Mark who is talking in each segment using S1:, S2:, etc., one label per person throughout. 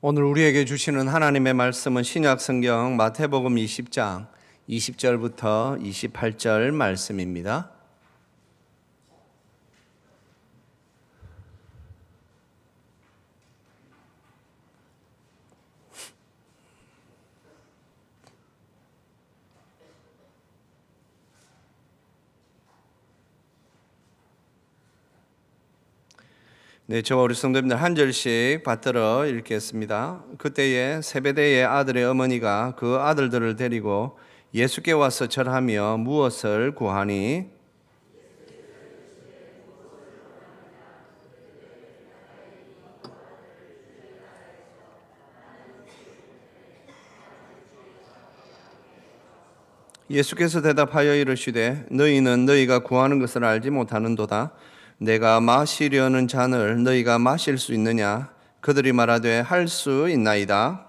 S1: 오늘 우리에게 주시는 하나님의 말씀은 신약성경 마태복음 20장 20절부터 28절 말씀입니다. 네, 저와 우리 성도님들 한 절씩 받들어 읽겠습니다. 그때에 세베대의 아들의 어머니가 그 아들들을 데리고 예수께 와서 절하며 무엇을 구하니? 예수께서 대답하여 이르시되 너희는 너희가 구하는 것을 알지 못하는도다. 내가 마시려는 잔을 너희가 마실 수 있느냐? 그들이 말하되 할 수 있나이다.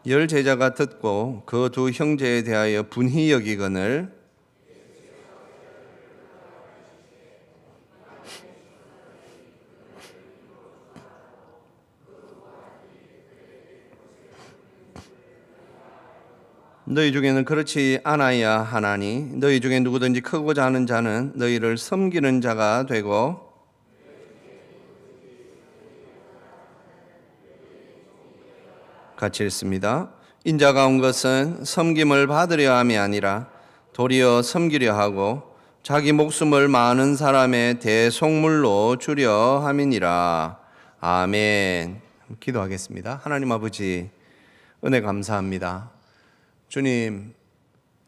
S1: 열 제자가 듣고 그 두 형제에 대하여 분히 여기거늘 너희 중에는 그렇지 않아야 하나니 너희 중에 누구든지 크고자 하는 자는 너희를 섬기는 자가 되고 같이 읽습니다. 인자가 온 것은 섬김을 받으려 함이 아니라 도리어 섬기려 하고 자기 목숨을 많은 사람의 대속물로 주려 함이니라. 아멘. 기도하겠습니다. 하나님 아버지, 은혜 감사합니다. 주님,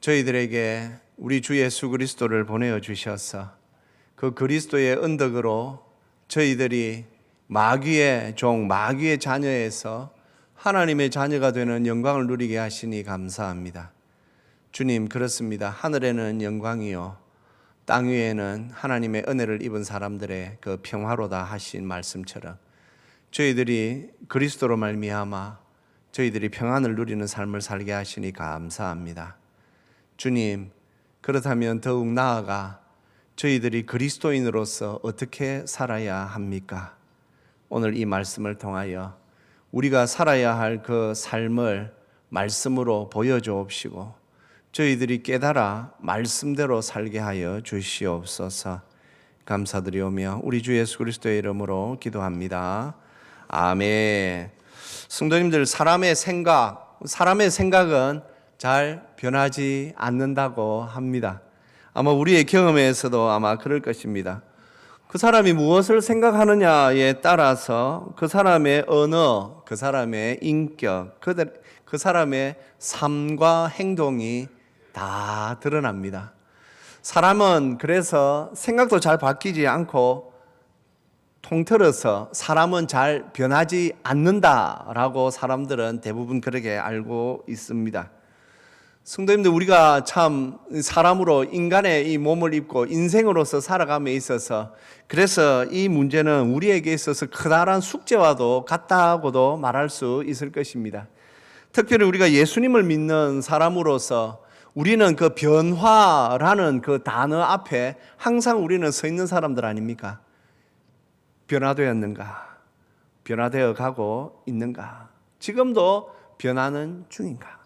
S1: 저희들에게 우리 주 예수 그리스도를 보내어 주셔서 그 그리스도의 언덕으로 저희들이 마귀의 종, 마귀의 자녀에서 하나님의 자녀가 되는 영광을 누리게 하시니 감사합니다. 주님, 그렇습니다. 하늘에는 영광이요 땅 위에는 하나님의 은혜를 입은 사람들의 그 평화로다 하신 말씀처럼 저희들이 그리스도로 말미암아 저희들이 평안을 누리는 삶을 살게 하시니 감사합니다. 주님, 그렇다면 더욱 나아가 저희들이 그리스도인으로서 어떻게 살아야 합니까? 오늘 이 말씀을 통하여 우리가 살아야 할 그 삶을 말씀으로 보여주옵시고 저희들이 깨달아 말씀대로 살게 하여 주시옵소서. 감사드리오며 우리 주 예수 그리스도의 이름으로 기도합니다. 아멘. 성도님들, 사람의 생각은 잘 변하지 않는다고 합니다. 아마 우리의 경험에서도 아마 그럴 것입니다. 그 사람이 무엇을 생각하느냐에 따라서 그 사람의 언어, 그 사람의 인격, 그 사람의 삶과 행동이 다 드러납니다. 사람은 그래서 생각도 잘 바뀌지 않고 통틀어서 사람은 잘 변하지 않는다라고 사람들은 대부분 그렇게 알고 있습니다. 성도님들, 우리가 참 사람으로 인간의 이 몸을 입고 인생으로서 살아감에 있어서 그래서 이 문제는 우리에게 있어서 커다란 숙제와도 같다고도 말할 수 있을 것입니다. 특별히 우리가 예수님을 믿는 사람으로서 우리는 그 변화라는 그 단어 앞에 항상 우리는 서 있는 사람들 아닙니까? 변화되었는가? 변화되어 가고 있는가? 지금도 변하는 중인가?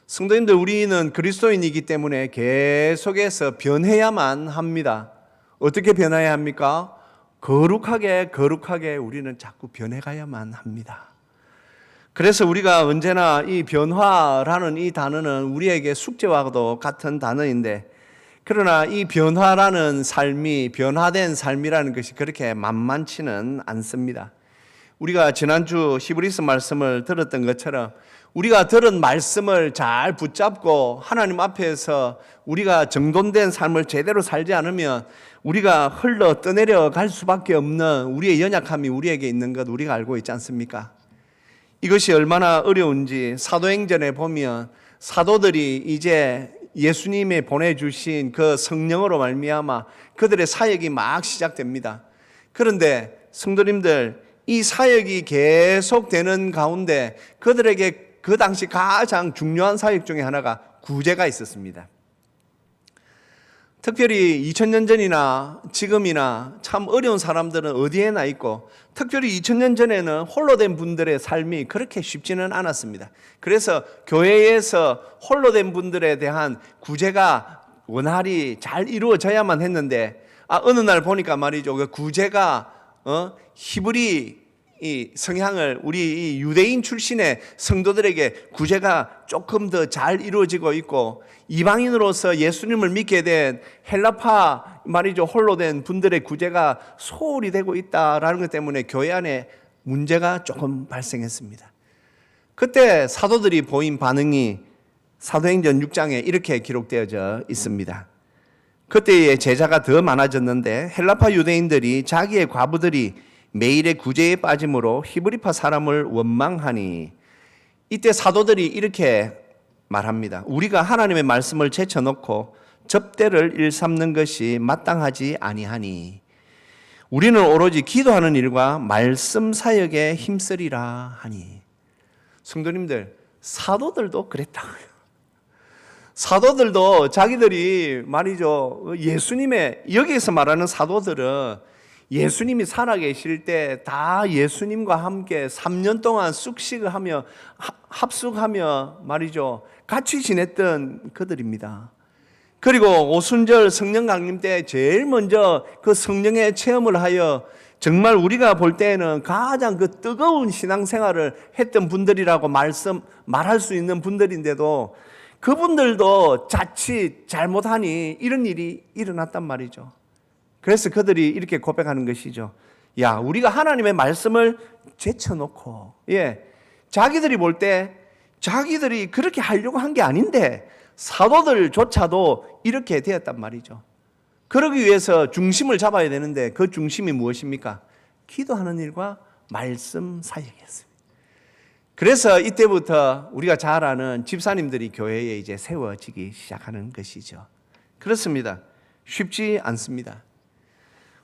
S1: 성도님들, 우리는 그리스도인이기 때문에 계속해서 변해야만 합니다. 어떻게 변해야 합니까? 거룩하게 우리는 자꾸 변해가야만 합니다. 그래서 우리가 언제나 이 변화라는 이 단어는 우리에게 숙제와도 같은 단어인데 그러나 이 변화라는 삶이, 변화된 삶이라는 것이 그렇게 만만치는 않습니다. 우리가 지난주 히브리서 말씀을 들었던 것처럼 우리가 들은 말씀을 잘 붙잡고 하나님 앞에서 우리가 정돈된 삶을 제대로 살지 않으면 우리가 흘러 떠내려 갈 수밖에 없는 우리의 연약함이 우리에게 있는 것 우리가 알고 있지 않습니까? 이것이 얼마나 어려운지 사도행전에 보면 사도들이 이제 예수님이 보내주신 그 성령으로 말미암아 그들의 사역이 막 시작됩니다. 그런데 성도님들, 이 사역이 계속되는 가운데 그들에게 그 당시 가장 중요한 사역 중에 하나가 구제가 있었습니다. 특별히 2000년 전이나 지금이나 참 어려운 사람들은 어디에나 있고, 특별히 2000년 전에는 홀로 된 분들의 삶이 그렇게 쉽지는 않았습니다. 그래서 교회에서 홀로 된 분들에 대한 구제가 원활히 잘 이루어져야만 했는데, 어느 날 보니까 말이죠, 그 구제가 히브리 이 성향을 우리 이 유대인 출신의 성도들에게 구제가 조금 더 잘 이루어지고 있고, 이방인으로서 예수님을 믿게 된 헬라파 말이죠, 홀로 된 분들의 구제가 소홀히 되고 있다라는 것 때문에 교회 안에 문제가 조금 발생했습니다. 그때 사도들이 보인 반응이 사도행전 6장에 이렇게 기록되어져 있습니다. 그때의 제자가 더 많아졌는데 헬라파 유대인들이 자기의 과부들이 매일의 구제에 빠짐으로 히브리파 사람을 원망하니, 이때 사도들이 이렇게 말합니다. 우리가 하나님의 말씀을 제쳐놓고 접대를 일삼는 것이 마땅하지 아니하니 우리는 오로지 기도하는 일과 말씀 사역에 힘쓰리라 하니. 성도님들, 사도들도 그랬다고요. 사도들도 자기들이 말이죠, 예수님의, 여기에서 말하는 사도들은 예수님이 살아계실 때 다 예수님과 함께 3년 동안 쑥식을 하며 합숙하며 말이죠, 같이 지냈던 그들입니다. 그리고 오순절 성령 강림 때 제일 먼저 그 성령의 체험을 하여 정말 우리가 볼 때에는 가장 그 뜨거운 신앙생활을 했던 분들이라고 말할 수 있는 분들인데도 그분들도 자칫 잘못하니 이런 일이 일어났단 말이죠. 그래서 그들이 이렇게 고백하는 것이죠. 야, 우리가 하나님의 말씀을 제쳐놓고, 자기들이 볼 때 자기들이 그렇게 하려고 한 게 아닌데 사도들조차도 이렇게 되었단 말이죠. 그러기 위해서 중심을 잡아야 되는데 그 중심이 무엇입니까? 기도하는 일과 말씀 사역이었습니다. 그래서 이때부터 우리가 잘 아는 집사님들이 교회에 이제 세워지기 시작하는 것이죠. 그렇습니다. 쉽지 않습니다.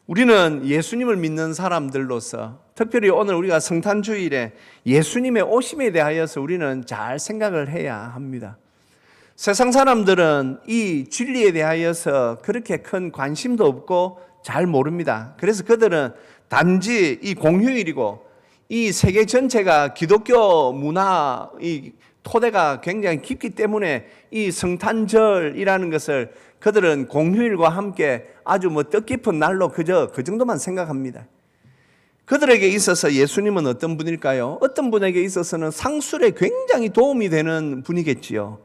S1: 우리는 예수님을 믿는 사람들로서 특별히 오늘 우리가 성탄주일에 예수님의 오심에 대하여서 우리는 잘 생각을 해야 합니다. 세상 사람들은 이 진리에 대하여서 그렇게 큰 관심도 없고 잘 모릅니다. 그래서 그들은 단지 이 공휴일이고 이 세계 전체가 기독교 문화 이 토대가 굉장히 깊기 때문에 이 성탄절이라는 것을 그들은 공휴일과 함께 아주 뜻깊은 날로 그저 그 정도만 생각합니다. 그들에게 있어서 예수님은 어떤 분일까요? 어떤 분에게 있어서는 상술에 굉장히 도움이 되는 분이겠지요.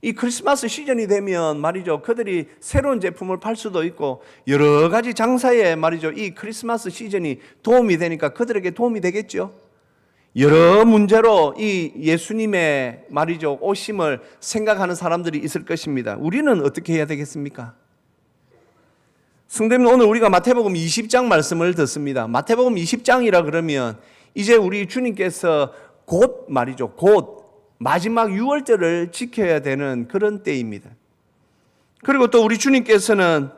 S1: 이 크리스마스 시즌이 되면 말이죠, 그들이 새로운 제품을 팔 수도 있고 여러 가지 장사에 말이죠, 이 크리스마스 시즌이 도움이 되니까 그들에게 도움이 되겠죠. 여러 문제로 이 예수님의 말이죠, 오심을 생각하는 사람들이 있을 것입니다. 우리는 어떻게 해야 되겠습니까? 성도님, 오늘 우리가 마태복음 20장 말씀을 듣습니다. 마태복음 20장이라 그러면 이제 우리 주님께서 곧 말이죠, 곧 마지막 유월절을 지켜야 되는 그런 때입니다. 그리고 또 우리 주님께서는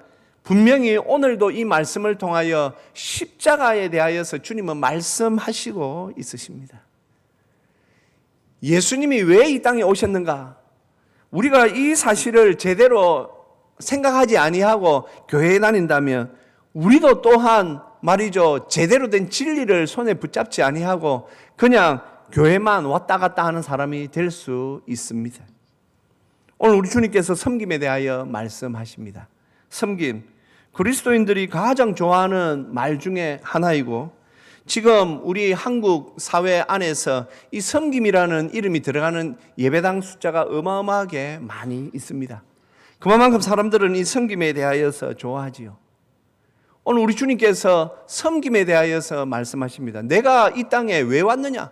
S1: 분명히 오늘도 이 말씀을 통하여 십자가에 대하여서 주님은 말씀하시고 있으십니다. 예수님이 왜 이 땅에 오셨는가? 우리가 이 사실을 제대로 생각하지 아니하고 교회에 다닌다면 우리도 또한 말이죠, 제대로 된 진리를 손에 붙잡지 아니하고 그냥 교회만 왔다 갔다 하는 사람이 될 수 있습니다. 오늘 우리 주님께서 섬김에 대하여 말씀하십니다. 섬김, 그리스도인들이 가장 좋아하는 말 중에 하나이고 지금 우리 한국 사회 안에서 이 섬김이라는 이름이 들어가는 예배당 숫자가 어마어마하게 많이 있습니다. 그만큼 사람들은 이 섬김에 대하여서 좋아하지요. 오늘 우리 주님께서 섬김에 대하여서 말씀하십니다. 내가 이 땅에 왜 왔느냐?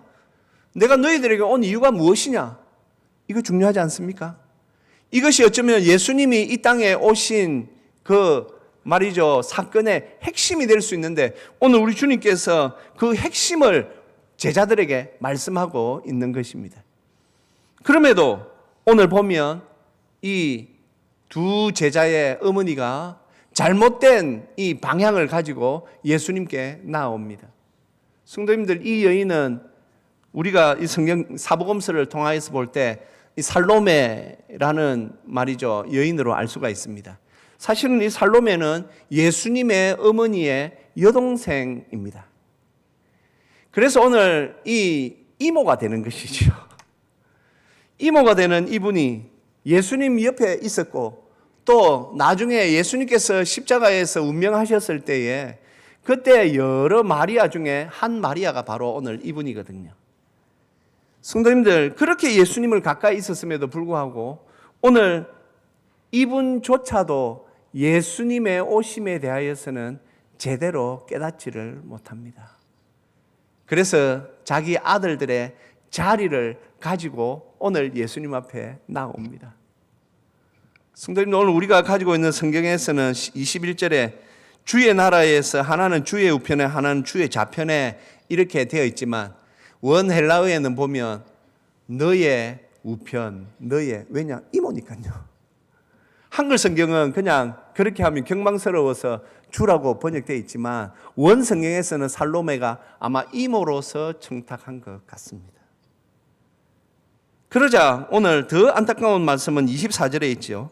S1: 내가 너희들에게 온 이유가 무엇이냐? 이거 중요하지 않습니까? 이것이 어쩌면 예수님이 이 땅에 오신 그 말이죠, 사건의 핵심이 될 수 있는데 오늘 우리 주님께서 그 핵심을 제자들에게 말씀하고 있는 것입니다. 그럼에도 오늘 보면 이 두 제자의 어머니가 잘못된 이 방향을 가지고 예수님께 나옵니다. 성도님들, 이 여인은 우리가 이 성경 사복음서를 통하여서 볼 때 이 살로메라는 말이죠, 여인으로 알 수가 있습니다. 사실은 이 살로메는 예수님의 어머니의 여동생입니다. 그래서 오늘 이 이모가 되는 것이죠. 이모가 되는 이분이 예수님 옆에 있었고, 또 나중에 예수님께서 십자가에서 운명하셨을 때에 그때 여러 마리아 중에 한 마리아가 바로 오늘 이분이거든요. 성도님들, 그렇게 예수님을 가까이 있었음에도 불구하고 오늘 이분조차도 예수님의 오심에 대하여서는 제대로 깨닫지를 못합니다. 그래서 자기 아들들의 자리를 가지고 오늘 예수님 앞에 나옵니다. 성도님들, 오늘 우리가 가지고 있는 성경에서는 21절에 주의 나라에서 하나는 주의 우편에 하나는 주의 좌편에 이렇게 되어 있지만, 원 헬라어에는 보면 너의 우편, 너의, 왜냐? 이모니까요. 한글 성경은 그냥 그렇게 하면 경망스러워서 주라고 번역되어 있지만, 원 성경에서는 살로메가 아마 이모로서 청탁한 것 같습니다. 그러자 오늘 더 안타까운 말씀은 24절에 있죠.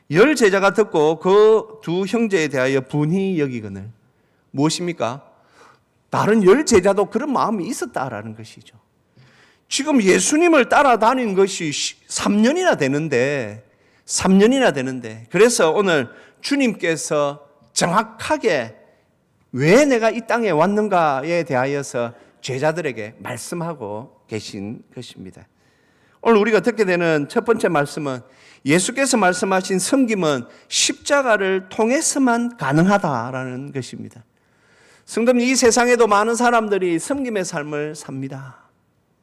S1: 열 제자가 듣고 그 두 형제에 대하여 분히 여기거늘. 무엇입니까? 다른 열 제자도 그런 마음이 있었다라는 것이죠. 지금 예수님을 따라다닌 것이 3년이나 되는데 그래서 오늘 주님께서 정확하게 왜 내가 이 땅에 왔는가에 대하여서 제자들에게 말씀하고 계신 것입니다. 오늘 우리가 듣게 되는 첫 번째 말씀은 예수께서 말씀하신 섬김은 십자가를 통해서만 가능하다라는 것입니다. 성도님, 이 세상에도 많은 사람들이 섬김의 삶을 삽니다.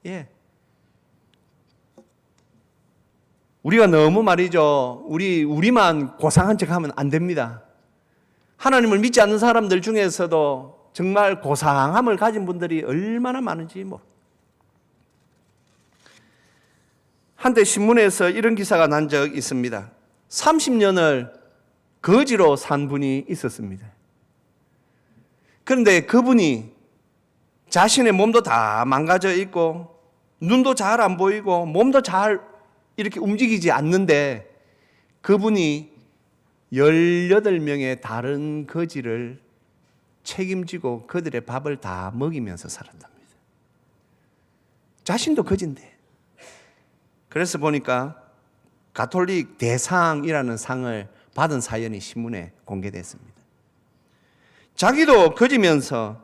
S1: 예. 우리가 너무 말이죠, 우리만 고상한 척 하면 안 됩니다. 하나님을 믿지 않는 사람들 중에서도 정말 고상함을 가진 분들이 얼마나 많은지 모릅니다. 한때 신문에서 이런 기사가 난 적 있습니다. 30년을 거지로 산 분이 있었습니다. 그런데 그분이 자신의 몸도 다 망가져 있고 눈도 잘 안 보이고 몸도 잘 이렇게 움직이지 않는데, 그분이 18명의 다른 거지를 책임지고 그들의 밥을 다 먹이면서 살았답니다. 자신도 거지인데. 그래서 보니까 가톨릭 대상이라는 상을 받은 사연이 신문에 공개됐습니다. 자기도 거지면서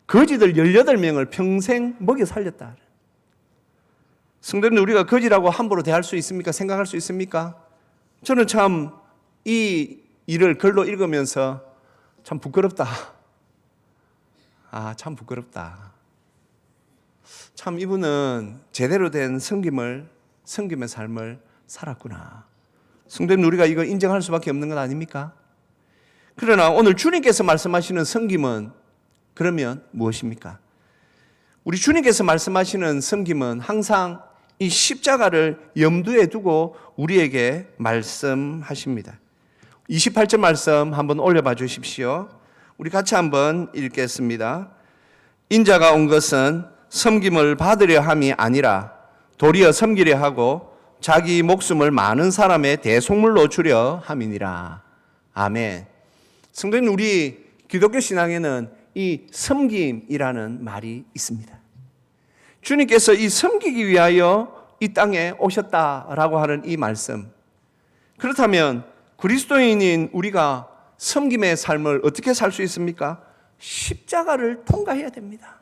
S1: 거지들 18명을 평생 먹여 살렸다. 성도님들, 우리가 거지라고 함부로 대할 수 있습니까? 생각할 수 있습니까? 저는 참 이 일을 글로 읽으면서 참 부끄럽다. 참 부끄럽다. 참 이분은 제대로 된 섬김의 삶을 살았구나. 성도님, 우리가 이거 인정할 수밖에 없는 것 아닙니까? 그러나 오늘 주님께서 말씀하시는 섬김은 그러면 무엇입니까? 우리 주님께서 말씀하시는 섬김은 항상 이 십자가를 염두에 두고 우리에게 말씀하십니다. 28절 말씀 한번 올려봐 주십시오. 우리 같이 한번 읽겠습니다. 인자가 온 것은 섬김을 받으려 함이 아니라 도리어 섬기려 하고 자기 목숨을 많은 사람의 대속물로 주려 함이니라. 아멘. 성도님, 우리 기독교 신앙에는 이 섬김이라는 말이 있습니다. 주님께서 이 섬기기 위하여 이 땅에 오셨다라고 하는 이 말씀. 그렇다면 그리스도인인 우리가 섬김의 삶을 어떻게 살 수 있습니까? 십자가를 통과해야 됩니다.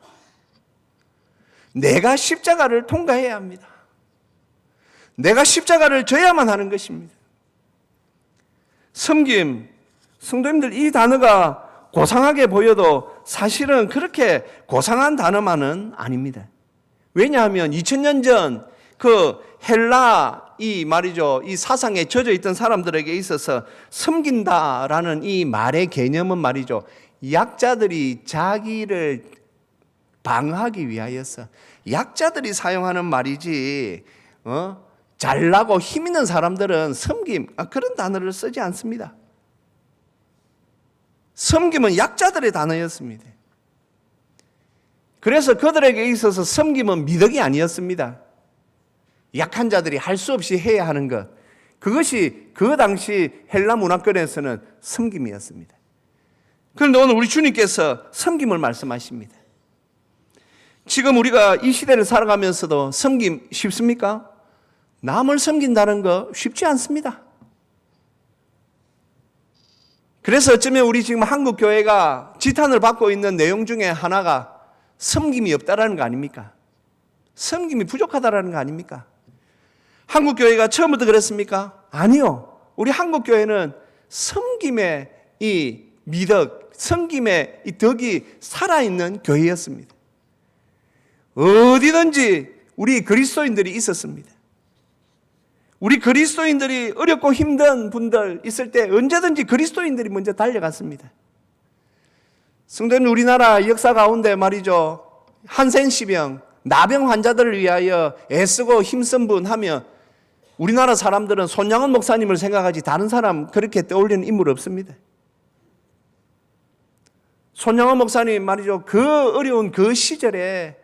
S1: 내가 십자가를 통과해야 합니다. 내가 십자가를 져야만 하는 것입니다. 섬김, 성도님들, 이 단어가 고상하게 보여도 사실은 그렇게 고상한 단어만은 아닙니다. 왜냐하면 2000년 전 그 헬라 이 말이죠, 이 사상에 젖어 있던 사람들에게 있어서 섬긴다라는 이 말의 개념은 말이죠, 약자들이 자기를 방어하기 위하여서 약자들이 사용하는 말이지, 잘나고 힘 있는 사람들은 섬김, 그런 단어를 쓰지 않습니다. 섬김은 약자들의 단어였습니다. 그래서 그들에게 있어서 섬김은 미덕이 아니었습니다. 약한 자들이 할 수 없이 해야 하는 것, 그것이 그 당시 헬라 문화권에서는 섬김이었습니다. 그런데 오늘 우리 주님께서 섬김을 말씀하십니다. 지금 우리가 이 시대를 살아가면서도 섬김 쉽습니까? 남을 섬긴다는 거 쉽지 않습니다. 그래서 어쩌면 우리 지금 한국 교회가 지탄을 받고 있는 내용 중에 하나가 섬김이 없다라는 거 아닙니까? 섬김이 부족하다라는 거 아닙니까? 한국 교회가 처음부터 그랬습니까? 아니요. 우리 한국 교회는 섬김의 이 미덕, 섬김의 이 덕이 살아있는 교회였습니다. 어디든지 우리 그리스도인들이 있었습니다. 우리 그리스도인들이 어렵고 힘든 분들 있을 때 언제든지 그리스도인들이 먼저 달려갔습니다. 성도님, 우리나라 역사 가운데 말이죠, 한센시병, 나병 환자들을 위하여 애쓰고 힘쓴 분 하면 우리나라 사람들은 손양원 목사님을 생각하지 다른 사람 그렇게 떠올리는 인물 없습니다. 손양원 목사님 말이죠, 그 어려운 그 시절에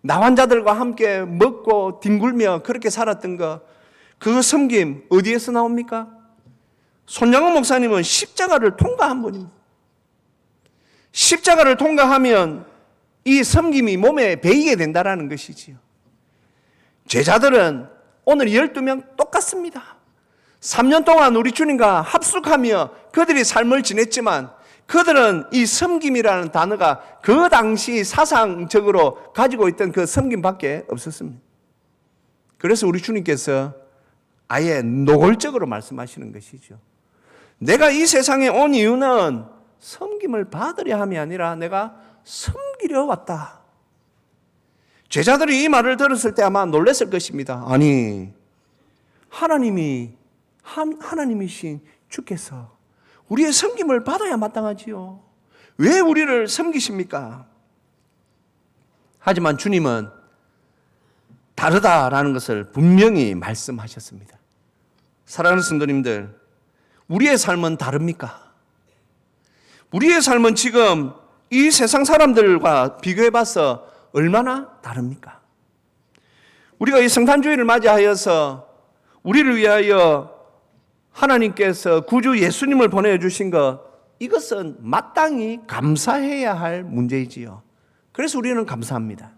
S1: 나환자들과 함께 먹고 뒹굴며 그렇게 살았던 거, 그 섬김 어디에서 나옵니까? 손양원 목사님은 십자가를 통과한 분입니다. 십자가를 통과하면 이 섬김이 몸에 배이게 된다는 것이지요. 제자들은 오늘 12명 똑같습니다. 3년 동안 우리 주님과 합숙하며 그들이 삶을 지냈지만 그들은 이 섬김이라는 단어가 그 당시 사상적으로 가지고 있던 그 섬김밖에 없었습니다. 그래서 우리 주님께서 아예 노골적으로 말씀하시는 것이죠. 내가 이 세상에 온 이유는 섬김을 받으려 함이 아니라 내가 섬기려 왔다. 제자들이 이 말을 들었을 때 아마 놀랐을 것입니다. 아니, 하나님이신 주께서 우리의 섬김을 받아야 마땅하지요. 왜 우리를 섬기십니까? 하지만 주님은 다르다라는 것을 분명히 말씀하셨습니다. 사랑하는 성도님들, 우리의 삶은 다릅니까? 우리의 삶은 지금 이 세상 사람들과 비교해봐서 얼마나 다릅니까? 우리가 이 성탄주의를 맞이하여서 우리를 위하여 하나님께서 구주 예수님을 보내주신 것, 이것은 마땅히 감사해야 할 문제이지요. 그래서 우리는 감사합니다.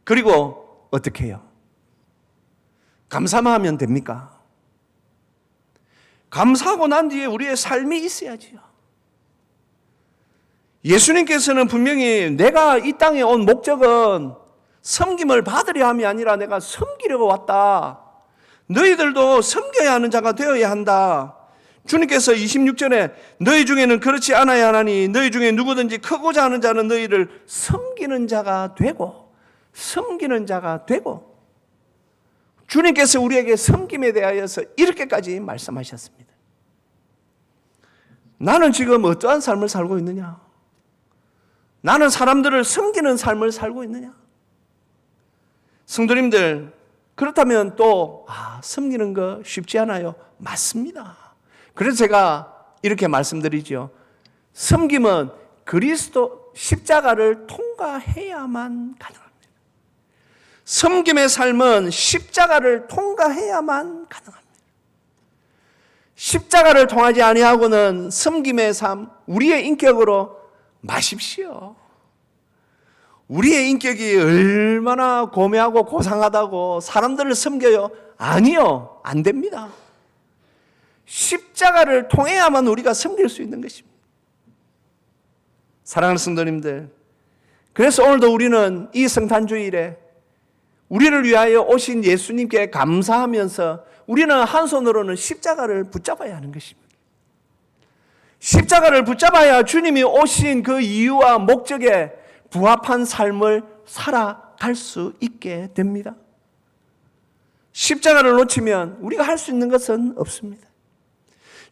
S1: 그리고 어떻게 해요? 감사만 하면 됩니까? 감사하고 난 뒤에 우리의 삶이 있어야지요. 예수님께서는 분명히 내가 이 땅에 온 목적은 섬김을 받으려 함이 아니라 내가 섬기려고 왔다. 너희들도 섬겨야 하는 자가 되어야 한다. 주님께서 26절에 너희 중에는 그렇지 않아야 하나니 너희 중에 누구든지 크고자 하는 자는 너희를 섬기는 자가 되고 주님께서 우리에게 섬김에 대하여서 이렇게까지 말씀하셨습니다. 나는 지금 어떠한 삶을 살고 있느냐? 나는 사람들을 섬기는 삶을 살고 있느냐? 성도님들, 그렇다면 또 섬기는 거 쉽지 않아요. 맞습니다. 그래서 제가 이렇게 말씀드리죠. 섬김은 그리스도 십자가를 통과해야만 가능합니다. 섬김의 삶은 십자가를 통과해야만 가능합니다. 십자가를 통하지 아니하고는 섬김의 삶, 우리의 인격으로 마십시오. 우리의 인격이 얼마나 고매하고 고상하다고 사람들을 섬겨요? 아니요, 안 됩니다. 십자가를 통해야만 우리가 섬길 수 있는 것입니다. 사랑하는 성도님들, 그래서 오늘도 우리는 이 성탄주일에 우리를 위하여 오신 예수님께 감사하면서 우리는 한 손으로는 십자가를 붙잡아야 하는 것입니다. 십자가를 붙잡아야 주님이 오신 그 이유와 목적에 부합한 삶을 살아갈 수 있게 됩니다. 십자가를 놓치면 우리가 할 수 있는 것은 없습니다.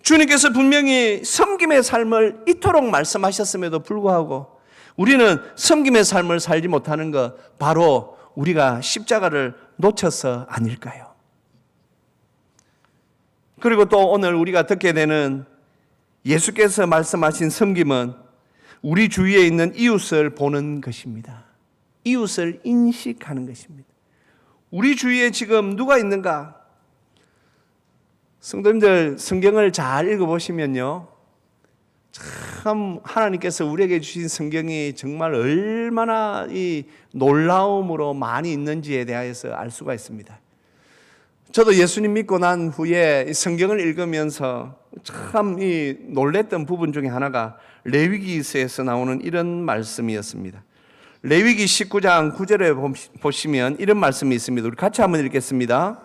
S1: 주님께서 분명히 섬김의 삶을 이토록 말씀하셨음에도 불구하고 우리는 섬김의 삶을 살지 못하는 것, 바로 우리가 십자가를 놓쳐서 아닐까요? 그리고 또 오늘 우리가 듣게 되는 예수께서 말씀하신 섬김은 우리 주위에 있는 이웃을 보는 것입니다. 이웃을 인식하는 것입니다. 우리 주위에 지금 누가 있는가? 성도님들 성경을 잘 읽어보시면요, 참 하나님께서 우리에게 주신 성경이 정말 얼마나 이 놀라움으로 많이 있는지에 대해서 알 수가 있습니다. 저도 예수님 믿고 난 후에 성경을 읽으면서 참 이 놀랬던 부분 중에 하나가 레위기서에서 나오는 이런 말씀이었습니다. 레위기 19장 9절에 보시면 이런 말씀이 있습니다. 우리 같이 한번 읽겠습니다.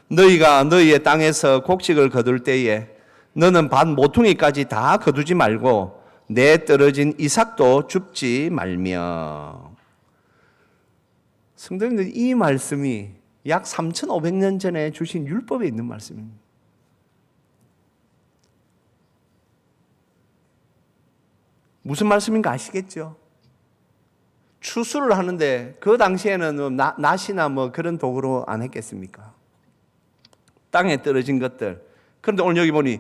S1: 너희가 너희의 땅에서 곡식을 거둘 때에 너는 밭 모퉁이까지 다 거두지 말고 내 떨어진 이삭도 줍지 말며. 성도님들, 이 말씀이 약 3,500년 전에 주신 율법에 있는 말씀입니다. 무슨 말씀인가 아시겠죠? 추수를 하는데 그 당시에는 낫이나 뭐 그런 도구로 안 했겠습니까? 땅에 떨어진 것들. 그런데 오늘 여기 보니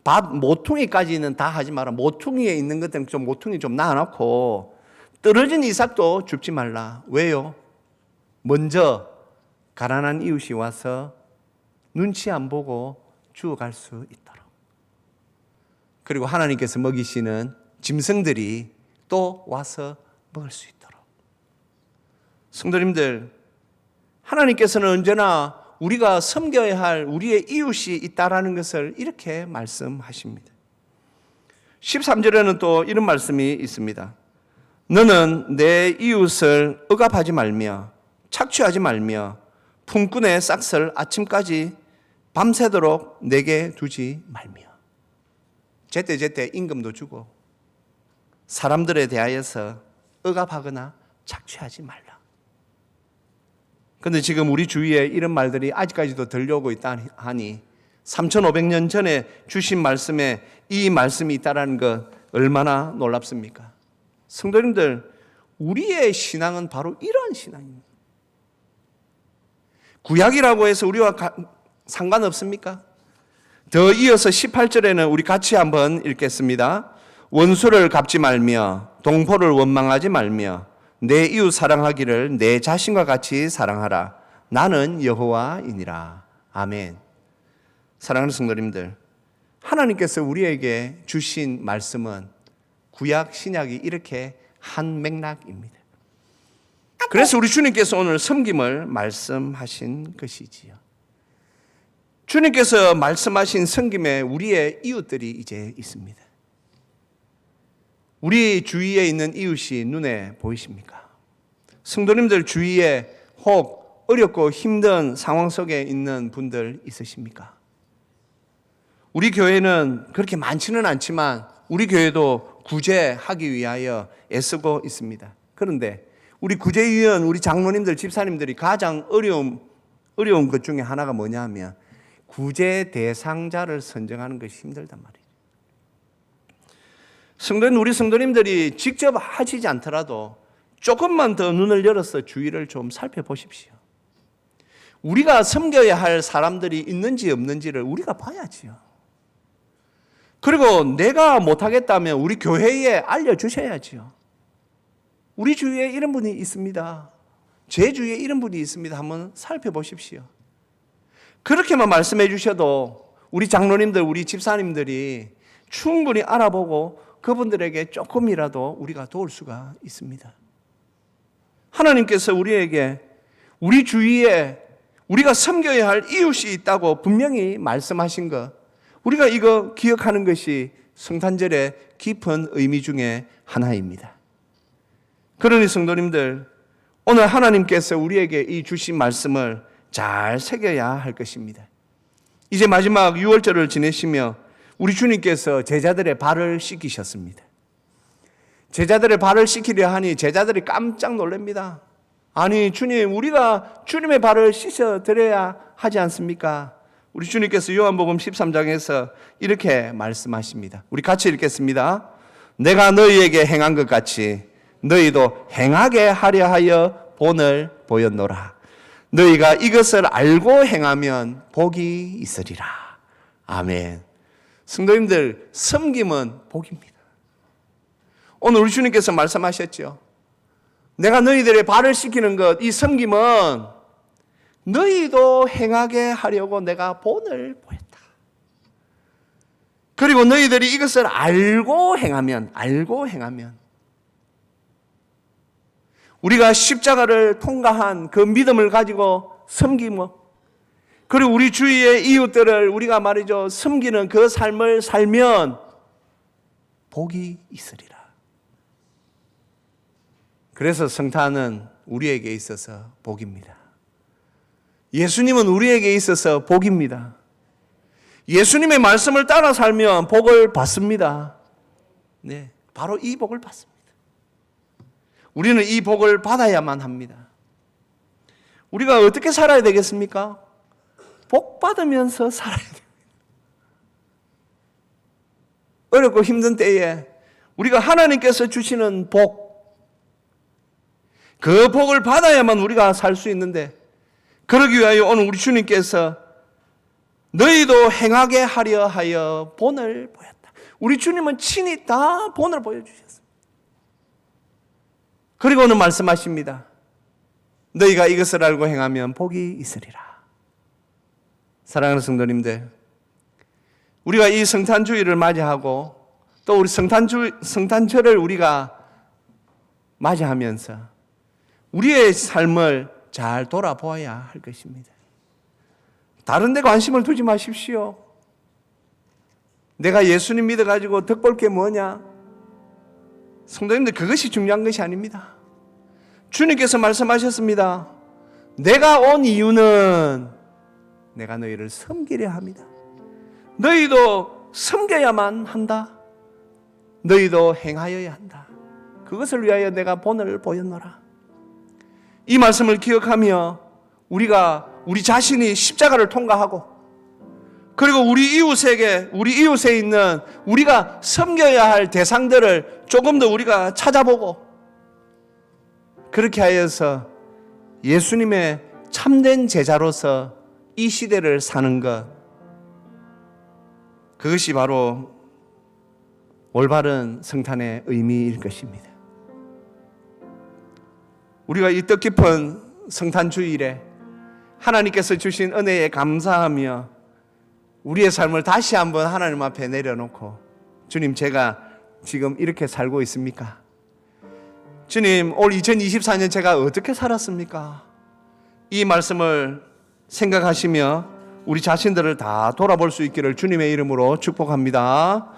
S1: 밭 모퉁이까지는 다 하지 마라. 모퉁이에 있는 것들은 좀 모퉁이 좀 놔놓고 떨어진 이삭도 줍지 말라. 왜요? 먼저 가난한 이웃이 와서 눈치 안 보고 주워갈 수 있도록. 그리고 하나님께서 먹이시는 짐승들이 또 와서 먹을 수 있도록. 성도님들, 하나님께서는 언제나 우리가 섬겨야 할 우리의 이웃이 있다라는 것을 이렇게 말씀하십니다. 13절에는 또 이런 말씀이 있습니다. 너는 내 이웃을 억압하지 말며 착취하지 말며 품꾼의 싹을 아침까지 밤새도록 내게 두지 말며. 제때제때 임금도 주고 사람들에 대하여서 억압하거나 착취하지 말라. 그런데 지금 우리 주위에 이런 말들이 아직까지도 들려오고 있다 하니 3,500년 전에 주신 말씀에 이 말씀이 있다는 것 얼마나 놀랍습니까? 성도님들, 우리의 신앙은 바로 이런 신앙입니다. 구약이라고 해서 우리와 상관없습니까? 더 이어서 18절에는 우리 같이 한번 읽겠습니다. 원수를 갚지 말며 동포를 원망하지 말며 내 이웃 사랑하기를 내 자신과 같이 사랑하라. 나는 여호와이니라. 아멘. 사랑하는 성도님들, 하나님께서 우리에게 주신 말씀은 구약 신약이 이렇게 한 맥락입니다. 그래서 우리 주님께서 오늘 섬김을 말씀하신 것이지요. 주님께서 말씀하신 섬김에 우리의 이웃들이 이제 있습니다. 우리 주위에 있는 이웃이 눈에 보이십니까? 성도님들 주위에 혹 어렵고 힘든 상황 속에 있는 분들 있으십니까? 우리 교회는 그렇게 많지는 않지만 우리 교회도 구제하기 위하여 애쓰고 있습니다. 그런데 우리 구제위원, 우리 장로님들, 집사님들이 가장 어려운 것 중에 하나가 뭐냐 하면 구제 대상자를 선정하는 것이 힘들단 말이에요. 우리 성도님들이 직접 하시지 않더라도 조금만 더 눈을 열어서 주위를 좀 살펴보십시오. 우리가 섬겨야 할 사람들이 있는지 없는지를 우리가 봐야지요. 그리고 내가 못하겠다면 우리 교회에 알려주셔야지요. 우리 주위에 이런 분이 있습니다. 제 주위에 이런 분이 있습니다. 한번 살펴보십시오. 그렇게만 말씀해 주셔도 우리 장로님들, 우리 집사님들이 충분히 알아보고 그분들에게 조금이라도 우리가 도울 수가 있습니다. 하나님께서 우리에게 우리 주위에 우리가 섬겨야 할 이웃이 있다고 분명히 말씀하신 것, 우리가 이거 기억하는 것이 성탄절의 깊은 의미 중에 하나입니다. 그러니 성도님들, 오늘 하나님께서 우리에게 이 주신 말씀을 잘 새겨야 할 것입니다. 이제 마지막 6월절을 지내시며 우리 주님께서 제자들의 발을 씻기셨습니다. 제자들의 발을 씻기려 하니 제자들이 깜짝 놀랍니다. 아니 주님, 우리가 주님의 발을 씻어드려야 하지 않습니까? 우리 주님께서 요한복음 13장에서 이렇게 말씀하십니다. 우리 같이 읽겠습니다. 내가 너희에게 행한 것 같이 너희도 행하게 하려 하여 본을 보였노라. 너희가 이것을 알고 행하면 복이 있으리라. 아멘. 성도님들, 섬김은 복입니다. 오늘 우리 주님께서 말씀하셨죠. 내가 너희들의 발을 씻기는 것, 이 섬김은 너희도 행하게 하려고 내가 본을 보였다. 그리고 너희들이 이것을 알고 행하면 우리가 십자가를 통과한 그 믿음을 가지고 섬김을, 그리고 우리 주위의 이웃들을 우리가 말이죠 섬기는 그 삶을 살면 복이 있으리라. 그래서 성탄은 우리에게 있어서 복입니다. 예수님은 우리에게 있어서 복입니다. 예수님의 말씀을 따라 살면 복을 받습니다. 네, 바로 이 복을 받습니다. 우리는 이 복을 받아야만 합니다. 우리가 어떻게 살아야 되겠습니까? 복 받으면서 살아야 됩니다. 어렵고 힘든 때에 우리가 하나님께서 주시는 복, 그 복을 받아야만 우리가 살 수 있는데, 그러기 위하여 오늘 우리 주님께서 너희도 행하게 하려 하여 본을 보였다. 우리 주님은 친히 다 본을 보여주셨습니다. 그리고는 말씀하십니다. 너희가 이것을 알고 행하면 복이 있으리라. 사랑하는 성도님들, 우리가 이 성탄주의를 맞이하고 또 우리 성탄절을 우리가 맞이하면서 우리의 삶을 잘 돌아보아야 할 것입니다. 다른 데 관심을 두지 마십시오. 내가 예수님 믿어가지고 덕볼 게 뭐냐? 성도님들, 그것이 중요한 것이 아닙니다. 주님께서 말씀하셨습니다. 내가 온 이유는 내가 너희를 섬기려 합니다. 너희도 섬겨야만 한다. 너희도 행하여야 한다. 그것을 위하여 내가 본을 보였노라. 이 말씀을 기억하며 우리가 우리 자신이 십자가를 통과하고, 그리고 우리 이웃에 있는 우리가 섬겨야 할 대상들을 조금 더 우리가 찾아보고, 그렇게 하여서 예수님의 참된 제자로서 이 시대를 사는 것, 그것이 바로 올바른 성탄의 의미일 것입니다. 우리가 이 뜻깊은 성탄주일에 하나님께서 주신 은혜에 감사하며 우리의 삶을 다시 한번 하나님 앞에 내려놓고, 주님, 제가 지금 이렇게 살고 있습니까? 주님, 올 2024년 제가 어떻게 살았습니까? 이 말씀을 생각하시며 우리 자신들을 다 돌아볼 수 있기를 주님의 이름으로 축복합니다.